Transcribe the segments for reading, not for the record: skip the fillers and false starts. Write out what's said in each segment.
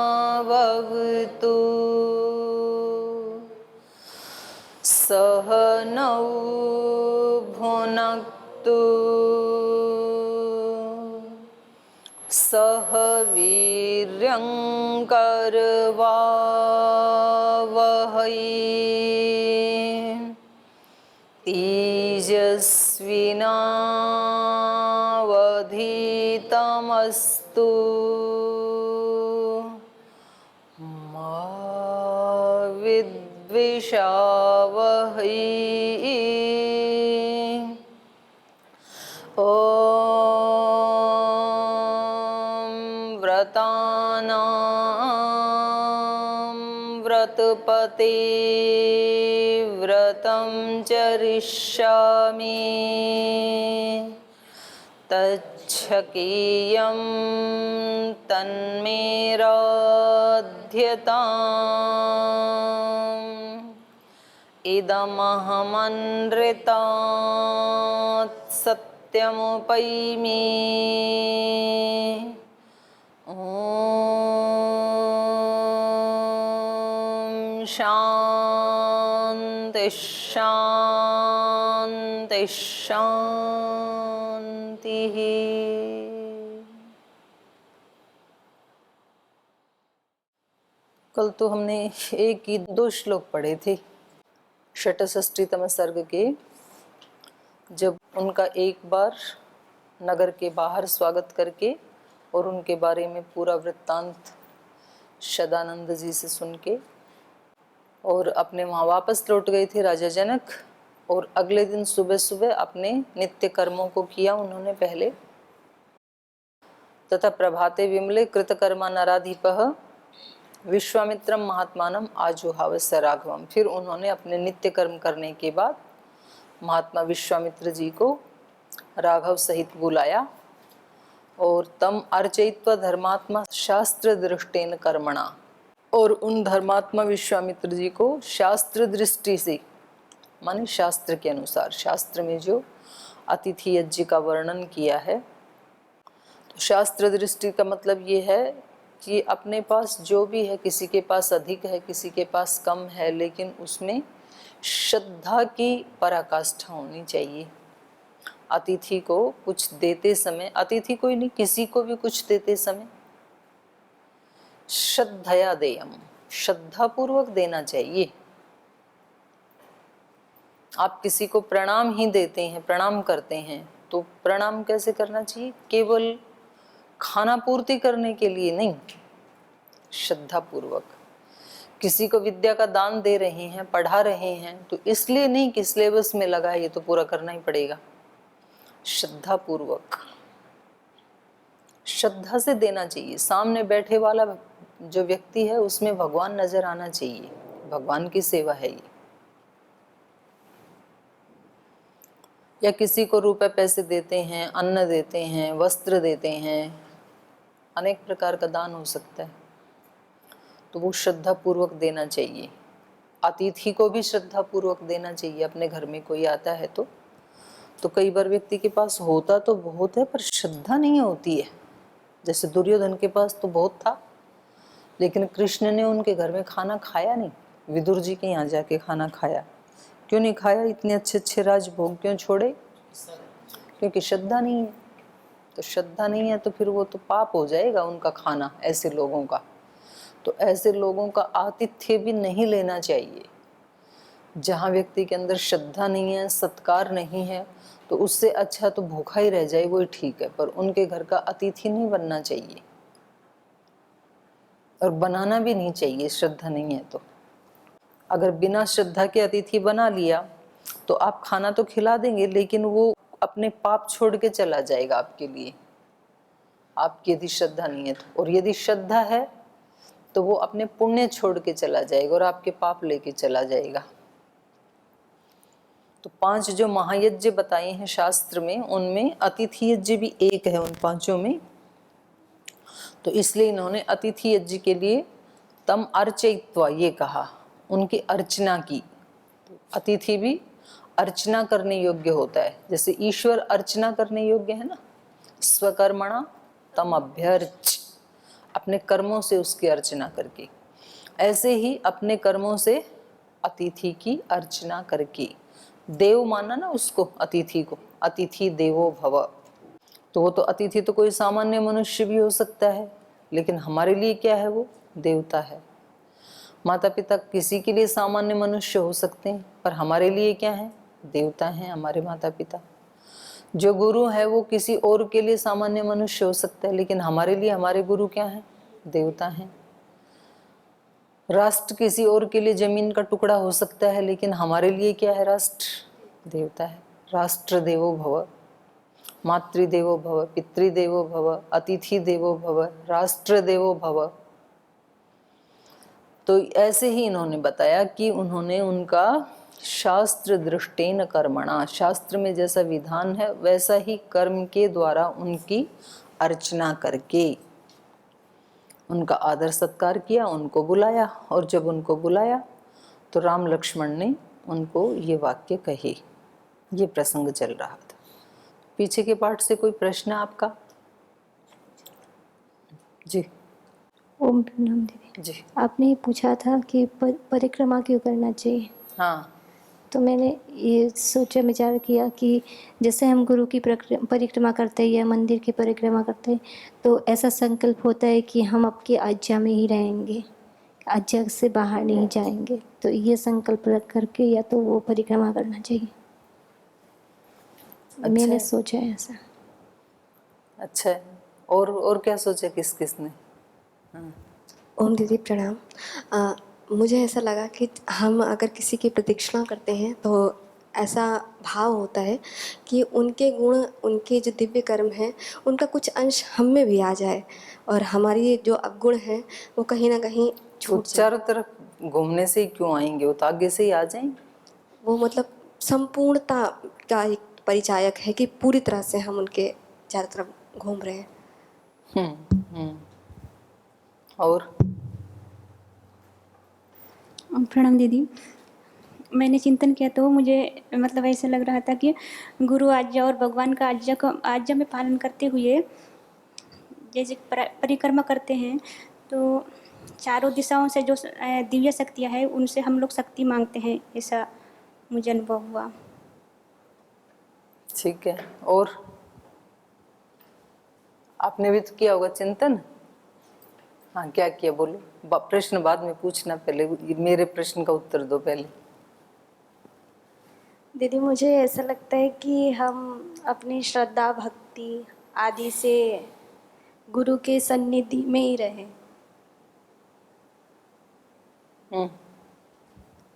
सहनाववतु सहनौ भुनक्तु सह वीर्यं करवावहै तेजस्विनावधीतमस्तु मा विद्विषावहै। ॐ व्रतानां व्रतपते व्रतं चरिष्यामि तच्छकीयं तन्मेराध्यताम् इदमहमनृतात् सत्यमुपैमि। ॐ शान्ति शान्ति शान्तिः। कल तो हमने एक ही 2 श्लोक पढ़े थे षटषष्ठीतम सर्ग के, जब उनका एक बार नगर के बाहर स्वागत करके और उनके बारे में पूरा वृत्तांत सदानंद जी से सुन के और अपने वहाँ वापस लौट गए थे राजा जनक। और अगले दिन सुबह सुबह अपने नित्य कर्मों को किया उन्होंने पहले। तथा प्रभाते विमले कृतकर्मा नराधिपः विश्वामित्रम महात्मानम आजुहावस्य राघवम। फिर उन्होंने अपने नित्य कर्म करने के बाद महात्मा विश्वामित्र जी को राघव सहित बुलाया और तम अर्चयित्वा धर्मात्मा शास्त्र दृष्टेन कर्मणा। और उन धर्मात्मा विश्वामित्र जी को शास्त्र दृष्टि से, माने शास्त्र के अनुसार, शास्त्र में जो अतिथि यज्ञ का वर्णन किया है, तो शास्त्र दृष्टि का मतलब ये है कि अपने पास जो भी है, किसी के पास अधिक है, किसी के पास कम है, लेकिन उसमें श्रद्धा की पराकाष्ठा होनी चाहिए। अतिथि को कुछ देते समय, अतिथि कोई नहीं, किसी को भी कुछ देते समय श्रद्धया देयम, श्रद्धा पूर्वक देना चाहिए। आप किसी को प्रणाम ही देते हैं, प्रणाम करते हैं, तो प्रणाम कैसे करना चाहिए? केवल खाना पूर्ति करने के लिए नहीं, श्रद्धा पूर्वक। किसी को विद्या का दान दे रहे हैं, पढ़ा रहे हैं, तो इसलिए नहीं कि सिलेबस में लगा है ये तो पूरा करना ही पड़ेगा। श्रद्धा पूर्वक, श्रद्धा से देना चाहिए। सामने बैठे वाला जो व्यक्ति है उसमें भगवान नजर आना चाहिए, भगवान की सेवा है ये। या किसी को रुपए पैसे देते हैं, अन्न देते हैं, वस्त्र देते हैं, अनेक प्रकार का दान हो सकता है, तो वो श्रद्धा पूर्वक देना चाहिए। अतिथि को भी श्रद्धा पूर्वक देना चाहिए। अपने घर में कोई आता है तो कई बार व्यक्ति के पास होता तो बहुत है पर श्रद्धा नहीं होती है। जैसे दुर्योधन के पास तो बहुत था, लेकिन कृष्ण ने उनके घर में खाना खाया नहीं, विदुर जी के यहाँ जाके खाना खाया। क्यों नहीं खाया? इतने अच्छे अच्छे राजभोग क्यों छोड़े? क्योंकि श्रद्धा नहीं है। तो श्रद्धा नहीं है तो फिर वो तो पाप हो जाएगा उनका खाना, ऐसे लोगों का। तो ऐसे लोगों का आतिथ्य भी नहीं लेना चाहिए। जहाँ व्यक्ति के अंदर श्रद्धा नहीं है, सत्कार नहीं है, तो उससे अच्छा तो भूखा ही रह जाए, वही ठीक है। पर उनके घर का अतिथि नहीं बनना चाहिए, और बनाना भी नहीं चाहिए श्रद्धा नहीं है तो। अगर बिना श्रद्धा के अतिथि बना लिया तो आप खाना तो खिला देंगे, लेकिन वो अपने पाप छोड़ के चला जाएगा आपके लिए, आपकी यदि श्रद्धा नहीं है तो। और यदि श्रद्धा है तो वो अपने पुण्य छोड़ के चला जाएगा और आपके पाप लेके चला जाएगा। तो 5 जो महायज्ञ बताए हैं शास्त्र में, उनमें अतिथि यज्ञ भी एक है उन 5 में। तो इसलिए इन्होंने अतिथि यज्ञ के लिए तम अर्चयित्वा ये कहा, उनकी अर्चना की। अतिथि भी अर्चना करने योग्य होता है, जैसे ईश्वर अर्चना करने योग्य है ना, स्वकर्मणा तम अभ्यर्च, अपने कर्मों से उसकी अर्चना करके। ऐसे ही अपने कर्मों से अतिथि की अर्चना करके, देव माना ना उसको, अतिथि को, अतिथि देवो भव। तो वो तो अतिथि तो कोई सामान्य मनुष्य भी हो सकता है, लेकिन हमारे लिए क्या है? वो देवता है। माता पिता किसी के लिए सामान्य मनुष्य हो सकते हैं, पर हमारे लिए क्या है? देवता हैं हमारे माता पिता। जो गुरु है वो किसी और के लिए सामान्य मनुष्य हो सकता है, लेकिन हमारे लिए हमारे गुरु क्या है? देवता हैं। राष्ट्र किसी और के लिए जमीन का टुकड़ा हो सकता है, लेकिन हमारे लिए क्या है? राष्ट्र देवता है। राष्ट्र देवो भव, मातृदेवो भव, पितृदेवो भव, अतिथि देवो भव, राष्ट्र देवो भव। तो ऐसे ही इन्होंने बताया कि उन्होंने उनका शास्त्र दृष्टेन कर्मणा, शास्त्र में जैसा विधान है वैसा ही कर्म के द्वारा उनकी अर्चना करके उनका आदर सत्कार किया, उनको बुलाया। और जब उनको बुलाया तो राम लक्ष्मण ने उनको ये वाक्य कहे। ये प्रसंग चल रहा था। पीछे के पाठ से कोई प्रश्न आपका? जी। ओम प्रणाम दीदी जी। आपने पूछा था कि परिक्रमा क्यों करना चाहिए। हाँ। तो मैंने ये सोचा विचार किया कि जैसे हम गुरु की परिक्रमा करते हैं या मंदिर की परिक्रमा करते हैं, तो ऐसा संकल्प होता है कि हम आपकी आज्ञा में ही रहेंगे, आज्ञा से बाहर नहीं जाएंगे। तो ये संकल्प रख करके या तो वो परिक्रमा करना चाहिए। अच्छा मैंने सोचा है ऐसा। अच्छा है। और क्या सोचा किस किसने? ओम दीदी प्रणाम। मुझे ऐसा लगा कि हम अगर किसी की प्रदक्षिणा करते हैं तो ऐसा भाव होता है कि उनके गुण, उनके जो दिव्य कर्म हैं, उनका कुछ अंश हम में भी आ जाए और हमारी जो अवगुण हैं वो कहीं ना कहीं छूट जाए। चारों तरफ घूमने से ही क्यों आएंगे? वो तो आगे से ही आ जाएंगे। वो मतलब संपूर्णता का एक परिचायक है कि पूरी तरह से हम उनके चारों तरफ घूम रहे हैं। और प्रणाम दीदी। मैंने चिंतन किया तो मुझे मतलब ऐसा लग रहा था कि गुरु आज्ञा और भगवान का आज्ञा में पालन करते हुए जैसे परिक्रमा करते हैं, तो चारों दिशाओं से जो दिव्य शक्तियाँ हैं उनसे हम लोग शक्ति मांगते हैं, ऐसा मुझे अनुभव हुआ। ठीक है। और आपने भी तो किया होगा चिंतन? हाँ, क्या किया? बोलो। प्रश्न बाद में पूछना, पहले मेरे प्रश्न का उत्तर दो पहले। दीदी मुझे ऐसा लगता है कि हम अपनी श्रद्धा भक्ति आदि से गुरु के सन्निधि में ही रहें।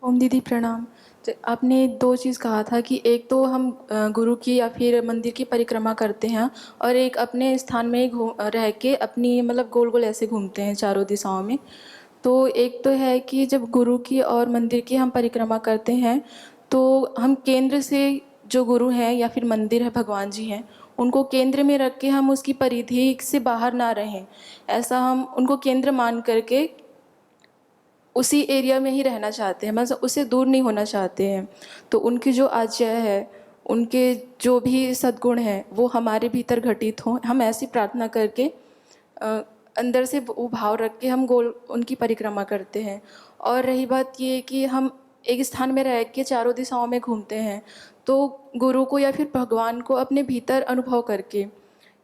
ओम दीदी प्रणाम। तो आपने 2 चीज़ कहा था कि एक तो हम गुरु की या फिर मंदिर की परिक्रमा करते हैं, और एक अपने स्थान में रह के अपनी मतलब गोल गोल ऐसे घूमते हैं चारों दिशाओं में। तो एक तो है कि जब गुरु की और मंदिर की हम परिक्रमा करते हैं तो हम केंद्र से, जो गुरु हैं या फिर मंदिर है, भगवान जी हैं, उनको केंद्र में रख के हम उसकी परिधि से बाहर ना रहें। ऐसा हम उनको केंद्र मान करके उसी एरिया में ही रहना चाहते हैं, मतलब उससे दूर नहीं होना चाहते हैं। तो उनकी जो आज्ञा है, उनके जो भी सद्गुण हैं वो हमारे भीतर घटित हों, हम ऐसी प्रार्थना करके अंदर से वो भाव रख के हम गोल उनकी परिक्रमा करते हैं। और रही बात ये कि हम एक स्थान में रह के चारों दिशाओं में घूमते हैं, तो गुरु को या फिर भगवान को अपने भीतर अनुभव करके,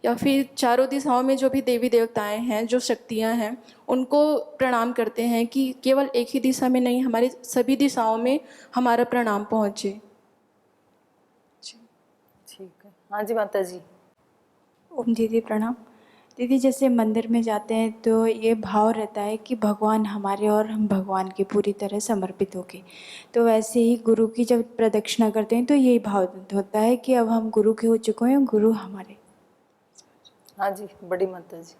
या फिर चारों दिशाओं में जो भी देवी देवताएं हैं, जो शक्तियां हैं, उनको प्रणाम करते हैं कि केवल एक ही दिशा में नहीं, हमारे सभी दिशाओं में हमारा प्रणाम पहुँचे। ठीक है। हाँ जी माता जी। ओम दीदी प्रणाम। दीदी जैसे मंदिर में जाते हैं तो ये भाव रहता है कि भगवान हमारे और हम भगवान के पूरी तरह समर्पित होके, तो वैसे ही गुरु की जब प्रदक्षिणा करते हैं तो यही भाव होता है कि अब हम गुरु के हो चुके हैं, गुरु हमारे। हाँ जी बड़ी माता जी।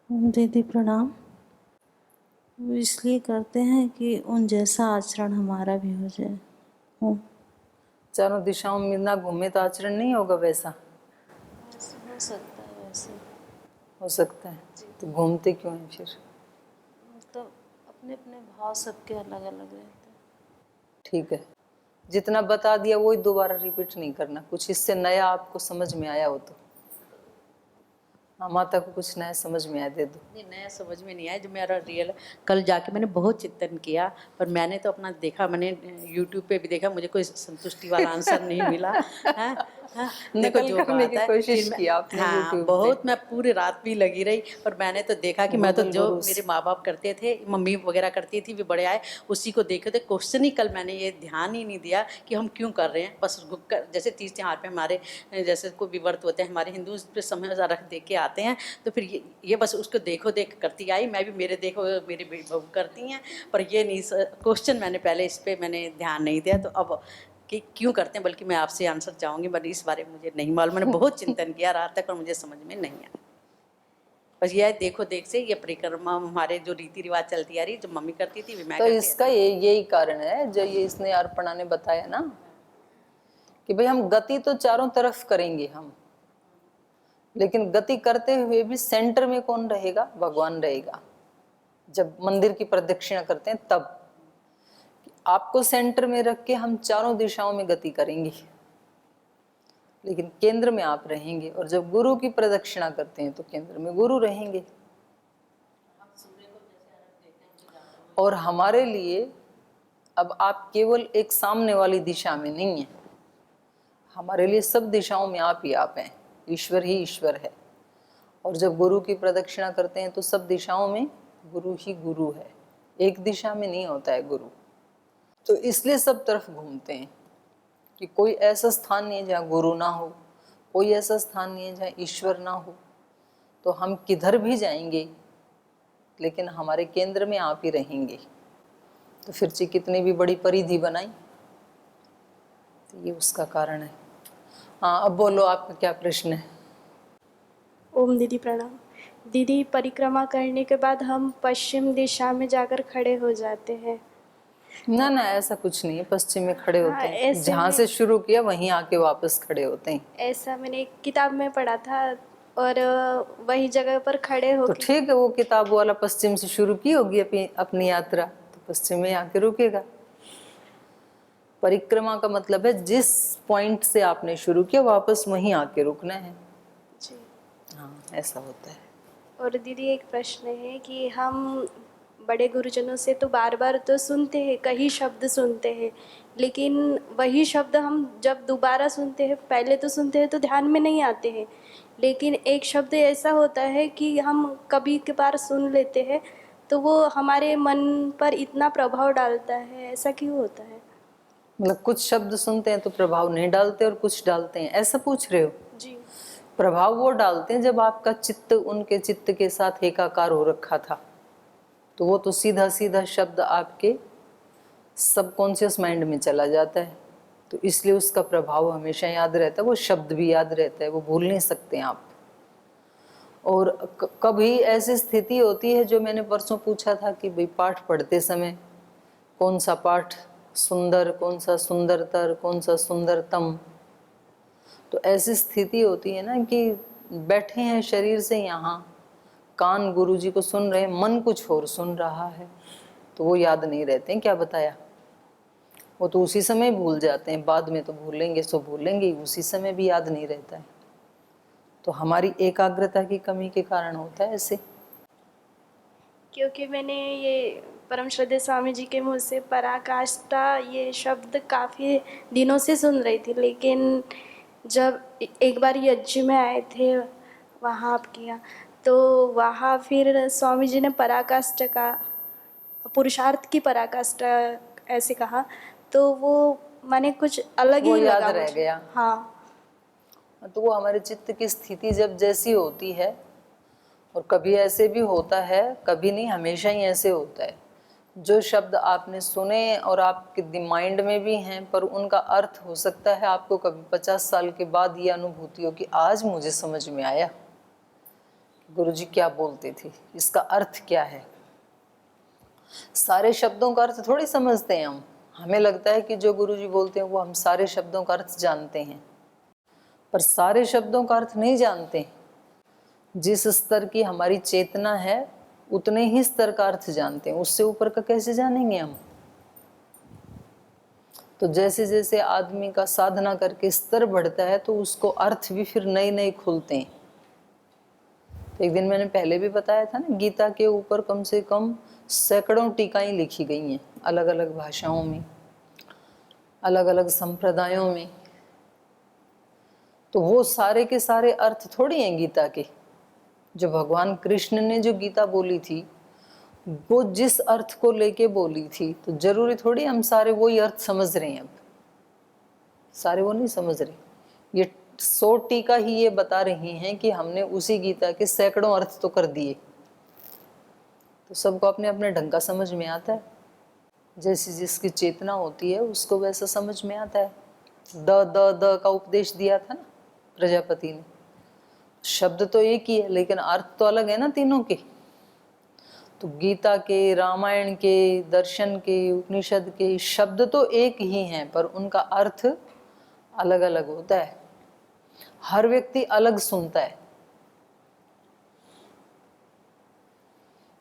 ओम दीदी प्रणाम। वो इसलिए करते हैं कि उन जैसा आचरण हमारा भी हो जाए। ओम। चारों दिशाओं में ना घूमे तो आचरण नहीं होगा वैसा? हो सकता है वैसे। हो सकता है। तो घूमते क्यों हैं फिर? मतलब अपने अपने भाव सबके अलग अलग रहते हैं। ठीक है, जितना बता दिया वही दोबारा रिपीट नहीं करना, कुछ इससे नया आपको समझ में आया हो तो। हाँ, माता को कुछ नया समझ में आया दे दो। नहीं, नया समझ में नहीं आया, जो मेरा रियल कल जाके मैंने बहुत चिंतन किया, पर मैंने तो अपना देखा, मैंने यूट्यूब पे भी देखा, मुझे कोई संतुष्टि वाला आंसर नहीं मिला। हाँ, हाँ, देखो नकल जो करने बात की है, कोशिश फिर मैं- की आपने हाँ, YouTube पे। बहुत, मैं पूरी रात भी लगी रही, पर मैंने तो देखा कि मैं तो जो गुरुस। मेरे माँ बाप करते थे, मम्मी वगैरह करती थी, भी बड़े आए, उसी को देखे थे। क्वेश्चन ही कल मैंने ये ध्यान ही नहीं दिया कि हम क्यों कर रहे हैं, बस जैसे तीज त्योहार पे हमारे जैसे कोई भी व्रत होते हैं हमारे हिंदू, उस पर समय रख दे के आते हैं, तो फिर ये बस उसको देखो देख करती आई, मैं भी मेरे देखो मेरी बहू करती हैं, पर ये नहीं क्वेश्चन मैंने पहले इस पर मैंने ध्यान नहीं दिया, तो अब कि क्यों करते हैं, बल्कि मैं आपसे आंसर चाहूँगी, बट इस बारे में मुझे नहीं मालूम, मैंने बहुत चिंतन किया रात तक और मुझे समझ में नहीं आया। बस ये देखो देख से ये परिक्रमा हमारे जो रीति रिवाज चलती आ रही, जो मम्मी करती थी भी मैं तो करती इसका यही कारण है जो ये इसने अर्पणा ने बताया ना, कि भाई हम गति तो चारों तरफ करेंगे हम, लेकिन गति करते हुए भी सेंटर में कौन रहेगा? भगवान रहेगा। जब मंदिर की प्रदक्षिणा करते हैं तब आपको सेंटर में रख के हम चारों दिशाओं में गति करेंगे, लेकिन केंद्र में आप रहेंगे। और जब गुरु की प्रदक्षिणा करते हैं तो केंद्र में गुरु रहेंगे। और हमारे लिए अब आप केवल एक सामने वाली दिशा में नहीं है, हमारे लिए सब दिशाओं में आप ही आप हैं, ईश्वर ही ईश्वर है। और जब गुरु की प्रदक्षिणा करते हैं तो सब दिशाओं में गुरु ही गुरु है, एक दिशा में नहीं होता है गुरु। तो इसलिए सब तरफ घूमते हैं कि कोई ऐसा स्थान नहीं है जहाँ गुरु ना हो, कोई ऐसा स्थान नहीं है जहाँ ईश्वर ना हो। तो हम किधर भी जाएंगे लेकिन हमारे केंद्र में आप ही रहेंगे। तो फिर से कितनी भी बड़ी परिधि बनाई, तो ये उसका कारण है। हाँ, अब बोलो आपका क्या प्रश्न है? ओम दीदी प्रणाम। दीदी, परिक्रमा करने के बाद हम पश्चिम दिशा में जाकर खड़े हो जाते हैं। ना ना, ऐसा कुछ नहीं है, पश्चिम में खड़े होते हैं, ऐसे जहाँ से शुरू किया वहीं आके वापस खड़े होते हैं। ऐसा मैंने एक किताब में पढ़ा था और वही जगह पर खड़े तो हो। ठीक है, वो किताब वाला पश्चिम से शुरू की होगी अपनी यात्रा, तो पश्चिम में आके रुकेगा। परिक्रमा का मतलब है जिस पॉइंट से आपने शुरू किया वापस वहीं आके रुकना है। जी हाँ, ऐसा होता है। और दीदी एक प्रश्न है कि हम बड़े गुरुजनों से तो बार बार तो सुनते हैं, कई शब्द सुनते हैं, लेकिन वही शब्द हम जब दोबारा सुनते हैं, पहले तो सुनते हैं तो ध्यान में नहीं आते हैं, लेकिन एक शब्द ऐसा होता है कि हम कभी कभार सुन लेते हैं तो वो हमारे मन पर इतना प्रभाव डालता है, ऐसा क्यों होता है? मतलब कुछ शब्द सुनते हैं तो प्रभाव नहीं डालते और कुछ डालते हैं, ऐसा पूछ रहे हो? जी। प्रभाव वो डालते हैं जब आपका चित्त उनके चित्त के साथ एकाकार हो रखा था, तो वो तो सीधा सीधा शब्द आपके सबकॉन्शियस माइंड में चला जाता है, तो इसलिए उसका प्रभाव हमेशा याद रहता है, वो शब्द भी याद रहता है, वो भूल नहीं सकते हैं आप। और कभी ऐसी स्थिति होती है, जो मैंने परसों पूछा था कि भाई पाठ पढ़ते समय कौन सा पाठ सुंदर, कौन सा सुंदरतर, कौन सा सुंदरतम। तो ऐसी स्थिति होती है ना कि बैठे हैं शरीर से यहाँ, कान गुरुजी को सुन रहे हैं, मन कुछ और सुन रहा है। तो वो याद नहीं रहते हैं क्या बताया, वो तो उसी समय भूल जाते हैं, बाद में तो भूलेंगे सो भूलेंगे, उसी समय भी याद नहीं रहता है। तो हमारी एकाग्रता की कमी के कारण होता है ऐसे। क्योंकि मैंने ये परम श्रद्धेय स्वामी जी के मुँह से पराकाष्ठा ये शब्द काफ़ी दिनों से सुन रही थी, लेकिन जब एक बार यज्ञ में आए थे वहाँ आप किया, तो वहाँ फिर स्वामी जी ने पराकाष्ठा का, पुरुषार्थ की पराकाष्ठा ऐसे कहा, तो वो माने कुछ अलग वो ही याद लगा रह मुझे। गया। हाँ, तो वो हमारे चित्त की स्थिति जब जैसी होती है, और कभी ऐसे भी होता है, कभी नहीं, हमेशा ही ऐसे होता है। जो शब्द आपने सुने और आपके माइंड में भी हैं, पर उनका अर्थ हो सकता है आपको कभी 50 साल के बाद ये अनुभूति हो कि आज मुझे समझ में आया गुरुजी क्या बोलते थे, इसका अर्थ क्या है। सारे शब्दों का अर्थ थोड़ी समझते हैं हम, हमें लगता है कि जो गुरुजी बोलते हैं वो हम सारे शब्दों का अर्थ जानते हैं, पर सारे शब्दों का अर्थ नहीं जानते। जिस स्तर की हमारी चेतना है उतने ही स्तर का अर्थ जानते हैं, उससे ऊपर का कैसे जानेंगे हम। तो जैसे जैसे आदमी का साधना करके स्तर बढ़ता है तो उसको अर्थ भी फिर नए नए खुलते हैं। तो एक दिन मैंने पहले भी बताया था ना, गीता के ऊपर कम से कम सैकड़ों टीकाएं लिखी गई हैं, अलग अलग भाषाओं में, अलग अलग संप्रदायों में। तो वो सारे के सारे अर्थ थोड़ी हैं गीता के। जो भगवान कृष्ण ने जो गीता बोली थी वो जिस अर्थ को लेके बोली थी, तो जरूरी थोड़ी हम सारे वही अर्थ समझ रहे हैं। अब सारे वो नहीं समझ रहे। ये 100 टीका ही ये बता रही हैं कि हमने उसी गीता के सैकड़ों अर्थ तो कर दिए। तो सबको अपने अपने ढंग का समझ में आता है, जैसी जिसकी चेतना होती है उसको वैसा समझ में आता है। द का उपदेश दिया था ना प्रजापति ने, शब्द तो एक ही है लेकिन अर्थ तो अलग है ना तीनों के। तो गीता के, रामायण के, दर्शन के, उपनिषद के शब्द तो एक ही हैं, पर उनका अर्थ अलग अलग होता है। हर व्यक्ति अलग सुनता है।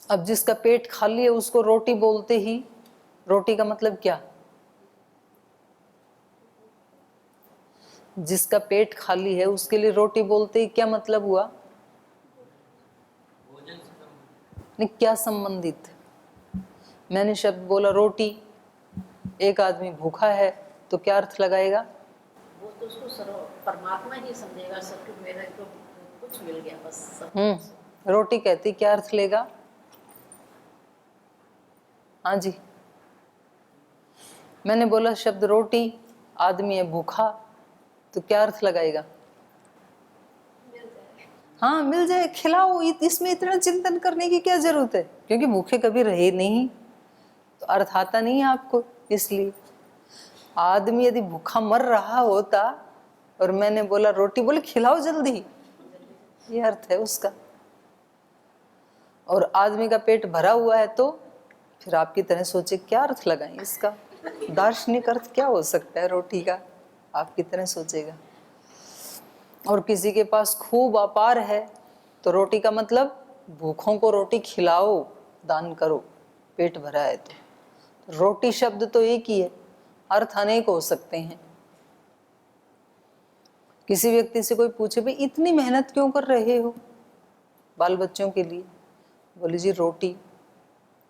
अब जिसका पेट खाली है उसको रोटी बोलते ही, रोटी का मतलब क्या? जिसका पेट खाली है उसके लिए रोटी बोलते ही क्या मतलब हुआ? नहीं, क्या संबंधित? मैंने शब्द बोला रोटी, एक आदमी भूखा है तो क्या अर्थ लगाएगा? वो तो उसको परमात्मा ही समझेगा, सब कुछ मेरा तो कुछ मिल गया बस। रोटी कहती क्या अर्थ लेगा? हाँ जी, मैंने बोला शब्द रोटी, आदमी है भूखा, तो क्या अर्थ लगाएगा? हाँ मिल जाए, खिलाओ, इसमें इतना चिंतन करने की क्या जरूरत है, क्योंकि भूखे कभी रहे नहीं तो अर्थ आता नहीं है आपको। इसलिए आदमी यदि भूखा मर रहा होता और मैंने बोला रोटी, बोले खिलाओ जल्दी, ये अर्थ है उसका। और आदमी का पेट भरा हुआ है तो फिर आपकी तरह सोचे क्या अर्थ लगाएं इसका, दार्शनिक अर्थ क्या हो सकता है रोटी का, आपकी तरह सोचेगा। और किसी के पास खूब अपार है तो रोटी का मतलब भूखों को रोटी खिलाओ, दान करो, पेट भरा है तो रोटी शब्द तो एक ही है, अर्थ अनेक हो सकते हैं। किसी व्यक्ति से कोई पूछे भाई इतनी मेहनत क्यों कर रहे हो बाल बच्चों के लिए, बोले जी रोटी।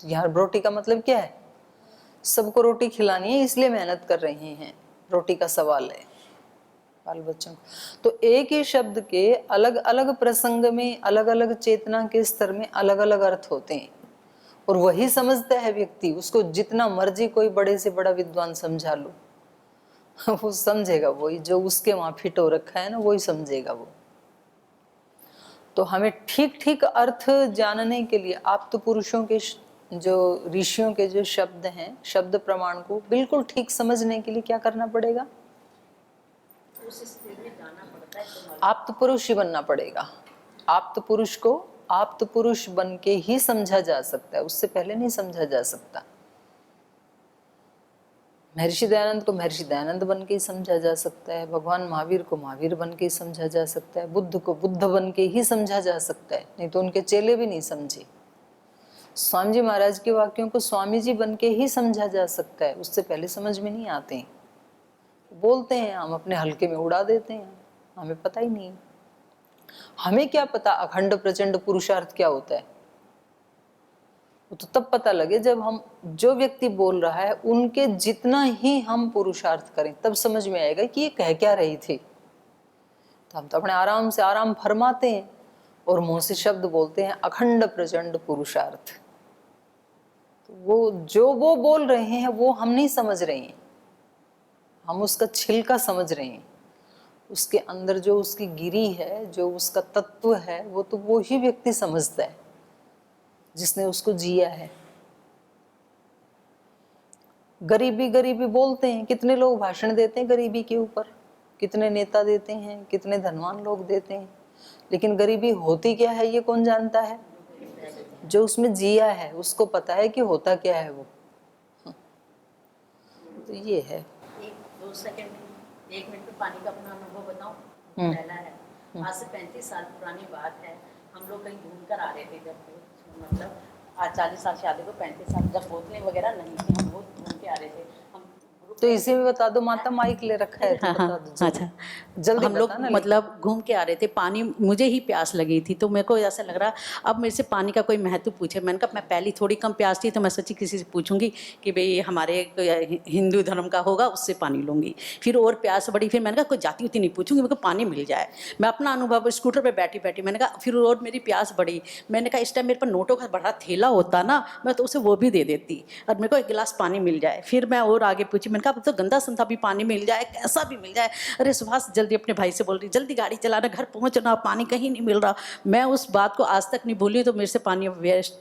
तो यहाँ रोटी का मतलब क्या है? सबको रोटी खिलानी है इसलिए मेहनत कर रहे हैं, रोटी का सवाल है बाल बच्चों को। तो एक ही शब्द के अलग अलग प्रसंग में, अलग अलग चेतना के स्तर में अलग अलग अर्थ होते हैं, और वही समझता है व्यक्ति। उसको जितना मर्जी कोई बड़े से बड़ा विद्वान समझा लो वो समझेगा वही, जो उसके वहां फिट हो रखा है ना वही समझेगा वो। तो हमें ठीक ठीक अर्थ जानने के लिए आप तो पुरुषों के जो ऋषियों के जो शब्द हैं, शब्द प्रमाण को बिल्कुल ठीक समझने के लिए क्या करना पड़ेगा? आप तो पुरुष ही बनना पड़ेगा। आप तो पुरुष को आप तो पुरुष बन के ही समझा जा सकता है, उससे पहले नहीं समझा जा सकता। महर्षि दयानंद को महर्षि दयानंद बन के ही समझा जा सकता है, भगवान महावीर को महावीर बन के ही समझा जा सकता है, बुद्ध को बुद्ध बन के ही समझा जा सकता है, नहीं तो उनके चेले भी नहीं समझे। स्वामी जी महाराज के वाक्यों को स्वामी जी बन के ही समझा जा सकता है, उससे पहले समझ में नहीं आते हैं। बोलते हैं, हम अपने हल्के में उड़ा देते हैं, हमें पता ही नहीं। हमें क्या पता अखंड प्रचंड पुरुषार्थ क्या होता है? वो तो तब पता लगे जब हम, जो व्यक्ति बोल रहा है उनके जितना ही हम पुरुषार्थ करें, तब समझ में आएगा कि ये कह क्या रही थी। तो हम तो अपने आराम से आराम फरमाते हैं और मुंह से शब्द बोलते हैं अखंड प्रचंड पुरुषार्थ। तो वो जो वो बोल रहे हैं वो हम नहीं समझ रहे हैं, हम उसका छिलका समझ रहे हैं। उसके अंदर जो उसकी गिरी है, जो उसका तत्व है, वो तो वो ही व्यक्ति समझता है जिसने उसको जिया है। गरीबी गरीबी बोलते हैं, कितने लोग भाषण देते हैं गरीबी के ऊपर, कितने नेता देते हैं, कितने धनवान लोग देते हैं, लेकिन गरीबी होती क्या है ये कौन जानता है? जो उसमें जिया है उसको पता है कि होता क्या है वो। तो ये है। 1-2 सेकंड, 1 मिनट में पानी का अपना अनुभव बताऊं। पहला है, आज से 35 साल पुरानी बात है, हम लोग कहीं घूम कर आ रहे थे, जब मतलब आज 40 साल शादी को 35 साल, जब बोतलें वगैरह नहीं थी, हम बहुत घूम के आ रहे थे। हम तो इसी में बता दो, माता माइक ले रखा है तो हाँ, बता दो अच्छा, जल्दी। हम लोग बताना, मतलब घूम के आ रहे थे, पानी मुझे ही प्यास लगी थी, तो मेरे को ऐसा लग रहा अब मेरे से पानी का कोई महत्व पूछे। मैंने कहा मैं पहली थोड़ी कम प्यास थी, तो मैं सोची किसी से पूछूंगी कि भाई हमारे हिंदू धर्म का होगा, उससे पानी लूँगी। फिर और प्यास बढ़ी, फिर मैंने कहा कोई जाति उती नहीं पूछूंगी, मेरे को पानी मिल जाए। मैं अपना अनुभव स्कूटर पर बैठी बैठी मैंने कहा, फिर और मेरी प्यास बढ़ी। मैंने कहा इस टाइम मेरे पर नोटों का बड़ा थैला होता ना, मैं तो उसे वो भी दे देती और मेरे को 1 गिलास पानी मिल जाए। फिर मैं और आगे पूछी, मैंने कहा अब तो गंदा संता भी पानी मिल जाए, कैसा भी मिल जाए। अरे सुभाष जल्दी, अपने भाई से बोल रही, जल्दी गाड़ी चलाना, घर पहुंचना, पानी कहीं नहीं मिल रहा। मैं उस बात को आज तक नहीं भूली, तो मेरे से पानी वेस्ट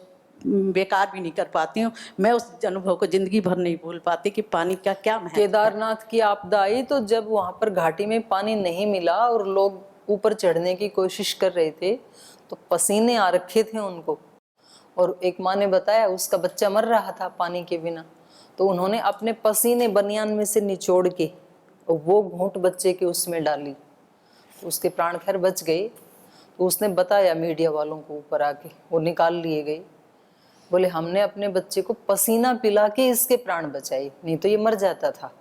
बेकार भी नहीं कर पाती हूँ। मैं उस अनुभव को जिंदगी भर नहीं भूल पाती कि पानी का क्या महत्व है। केदारनाथ की आपदा आई तो जब वहां पर घाटी में पानी नहीं मिला और लोग ऊपर चढ़ने की कोशिश कर रहे थे, तो पसीने आ रखे थे उनको। और एक माँ ने बताया उसका बच्चा मर रहा था पानी के बिना, तो उन्होंने अपने पसीने बनियान में से निचोड़ के और वो घूंट बच्चे के उसमें डाली, तो उसके प्राण खैर बच गए। तो उसने बताया मीडिया वालों को ऊपर आके, वो निकाल लिए गए। बोले हमने अपने बच्चे को पसीना पिला के इसके प्राण बचाए, नहीं तो ये मर जाता था।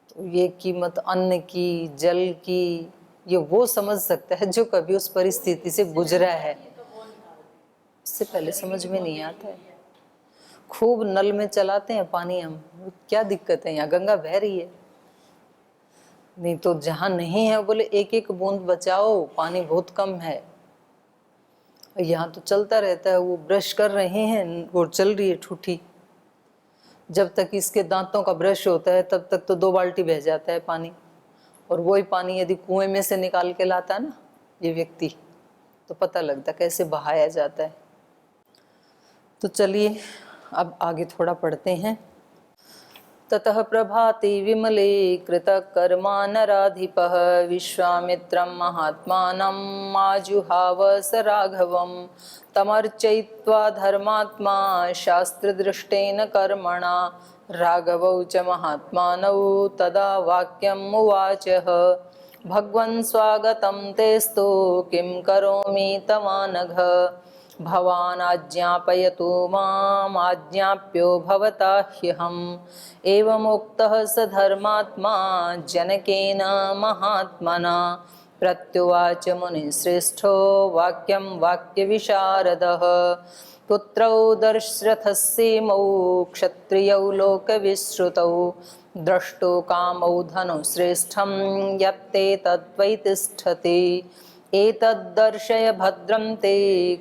तो ये कीमत अन्न की, जल की, ये वो समझ सकता है जो कभी उस परिस्थिति से गुजरा है। इससे पहले समझ में नहीं आता है। खूब नल में चलाते हैं पानी हम, क्या दिक्कत है, यहाँ गंगा बह रही है। नहीं तो जहाँ नहीं है बोले 1-1 बूंद बचाओ, पानी बहुत कम है। यहाँ तो चलता रहता है, वो ब्रश कर रहे हैं और चल रही है ठूठी। जब तक इसके दांतों का ब्रश होता है तब तक तो 2 बाल्टी बह जाता है पानी। और वही पानी यदि कुएं में से निकाल के लाता ना ये व्यक्ति, तो पता लगता कैसे बहाया जाता है। तो चलिए अब आगे थोड़ा पढ़ते हैं। ततः प्रभाते विमले कृतकर्मा नराधिपः विश्वामित्रं महात्मानं आजुहाव स राघवं तमर्चयित्वा धर्मात्मा शास्त्रदृष्टेन कर्मणा राघवौ च महात्मानौ तदा वाक्यम् उवाचः भगवन् स्वागतं तेस्तु किं करोमि तवानघ भवान् आज्ञापयतु माम् आज्ञाप्यो भवता ह्यहम् एवमुक्तः स धर्मात्मा जनकेन महात्मना प्रत्युवाच मुनिश्रेष्ठो वाक्यं वाक्यविशारदः पुत्रौ दशरथस्येमौ क्षत्रियौ लोकविश्रुतौ द्रष्टुं कामौ धनुश्रेष्ठं यत्ते तद्वै तिष्ठति एतद्दर्शय भद्रं ते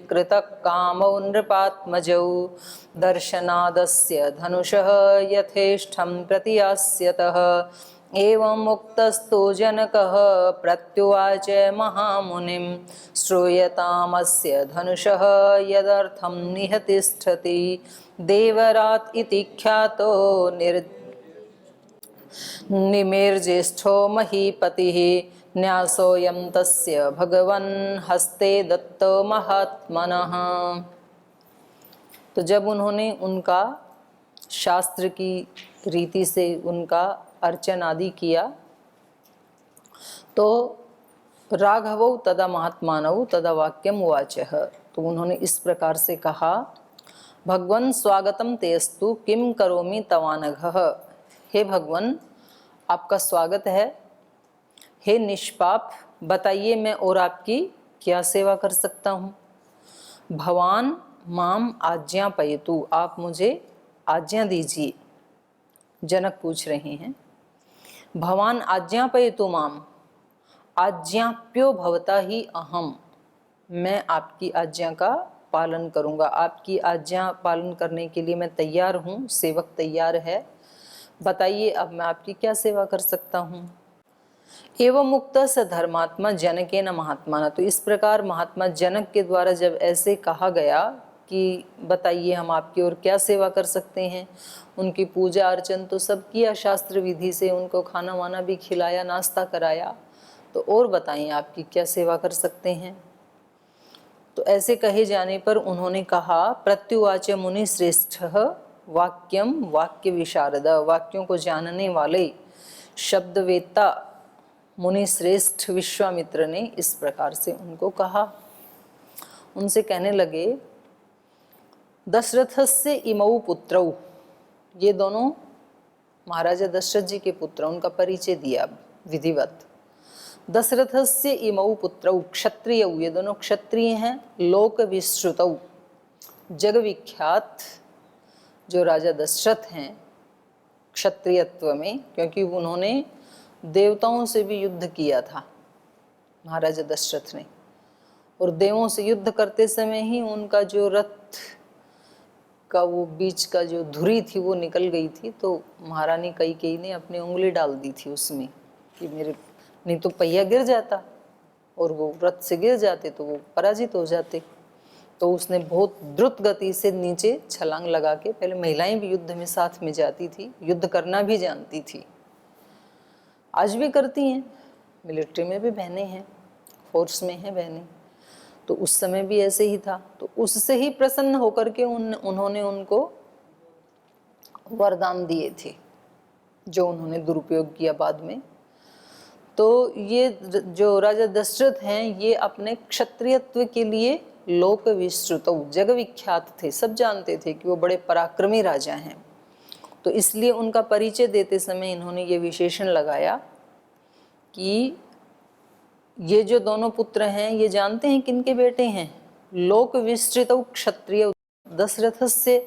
कृतकामौ नृपात्मजौ दर्शनादस्य धनुषः यथेष्टं प्रतियास्यतः एवमुक्तस्तु जनकः प्रत्युवाच महामुनिं श्रूयतामस्य धनुषः यदर्थं निहतिष्ठति देवरात् इति ख्यातो निमेर्ज्येष्ठो महीपतिः न्यासोऽयं तस्य भगवन् हस्ते दत्तो महात्मनः। तो जब उन्होंने उनका शास्त्र की रीति से उनका अर्चन आदि किया, तो राघवौ तदा महात्मानौ तदा वाक्यम उवाचः, तो तो उन्होंने इस प्रकार से कहा, भगवन स्वागतम तेस्तु किम करोमि तवानघः। हे भगवन, आपका स्वागत है। हे निष्पाप, बताइए मैं और आपकी क्या सेवा कर सकता हूँ। भवान माम आज्ञापयतु, आप मुझे आज्ञा दीजिए। जनक पूछ रहे हैं, भवान आज्ञापयतु माम, आज्ञाप्यो भवता ही अहम, मैं आपकी आज्ञा का पालन करूंगा, आपकी आज्ञा पालन करने के लिए मैं तैयार हूँ, सेवक तैयार है, बताइए अब मैं आपकी क्या सेवा कर सकता हूँ। एवं मुक्त स धर्मात्मा जनके न महात्मा न। तो इस प्रकार महात्मा जनक के द्वारा जब ऐसे कहा गया कि बताइए हम आपकी और क्या सेवा कर सकते हैं, उनकी पूजा अर्चन तो सब किया शास्त्र विधि से, उनको खाना वाना भी खिलाया, नाश्ता कराया, तो और बताइए आपकी क्या सेवा कर सकते हैं। तो ऐसे कहे जाने पर उन्होंने कहा, प्रत्युवाच मुनि श्रेष्ठ वाक्यम वाक्य विशारद, वाक्यों को जानने वाले शब्दवेत्ता मुनि श्रेष्ठ विश्वामित्र ने इस प्रकार से उनको कहा। उनसे कहने लगे, दशरथस्य इमौ पुत्रौ, ये दोनों महाराजा दशरथ जी के पुत्र, उनका परिचय दिया विधिवत। दशरथस्य इमौ पुत्रौ क्षत्रिय, ये दोनों क्षत्रिय हैं। लोक विश्रुतौ, जग विख्यात जो राजा दशरथ हैं क्षत्रियत्व में, क्योंकि उन्होंने देवताओं से भी युद्ध किया था महाराजा दशरथ ने, और देवों से युद्ध करते समय ही उनका जो रथ का वो बीच का जो धुरी थी वो निकल गई थी, तो महारानी कैकेयी ने अपनी उंगली डाल दी थी उसमें कि मेरे, नहीं तो पहिया गिर जाता और वो रथ से गिर जाते तो वो पराजित हो जाते। तो उसने बहुत द्रुत गति से नीचे छलांग लगा के, पहले महिलाएं भी युद्ध में साथ में जाती थी, युद्ध करना भी जानती थी, आज भी करती हैं, मिलिट्री में भी बहनें हैं, फोर्स में हैं बहनें, तो उस समय भी ऐसे ही था। तो उससे ही प्रसन्न होकर के उन्होंने उनको वरदान दिए थे, जो उन्होंने दुरुपयोग किया बाद में। तो ये जो राजा दशरथ हैं, ये अपने क्षत्रियत्व के लिए लोक विश्रुत, जग विख्यात थे, सब जानते थे कि वो बड़े पराक्रमी राजा हैं। तो इसलिए उनका परिचय देते समय इन्होंने ये विशेषण लगाया कि ये जो दोनों पुत्र हैं, ये जानते हैं किनके बेटे हैं, लोक विस्तृत क्षत्रिय दशरथस्य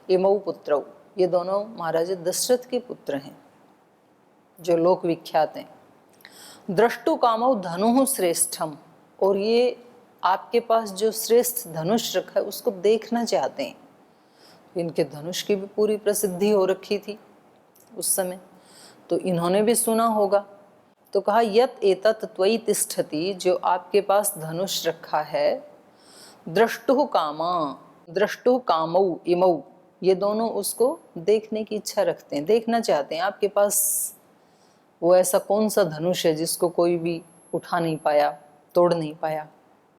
इमौ पुत्रौ, ये दोनों महाराजा दशरथ के पुत्र हैं जो लोक विख्यात हैं। दृष्टु कामौ धनुः श्रेष्ठम, और ये आपके पास जो श्रेष्ठ धनुष रखा है उसको देखना चाहते हैं। इनके धनुष की भी पूरी प्रसिद्धि हो रखी थी उस समय, तो इन्होंने भी सुना होगा। तो कहा, यत एतत् त्वयि तिष्ठति, जो आपके पास धनुष रखा है, दृष्टुः कामा, दृष्टुः कामौ इमौ, ये दोनों उसको देखने की इच्छा रखते हैं, देखना चाहते हैं आपके पास वो ऐसा कौन सा धनुष है जिसको कोई भी उठा नहीं पाया, तोड़ नहीं पाया।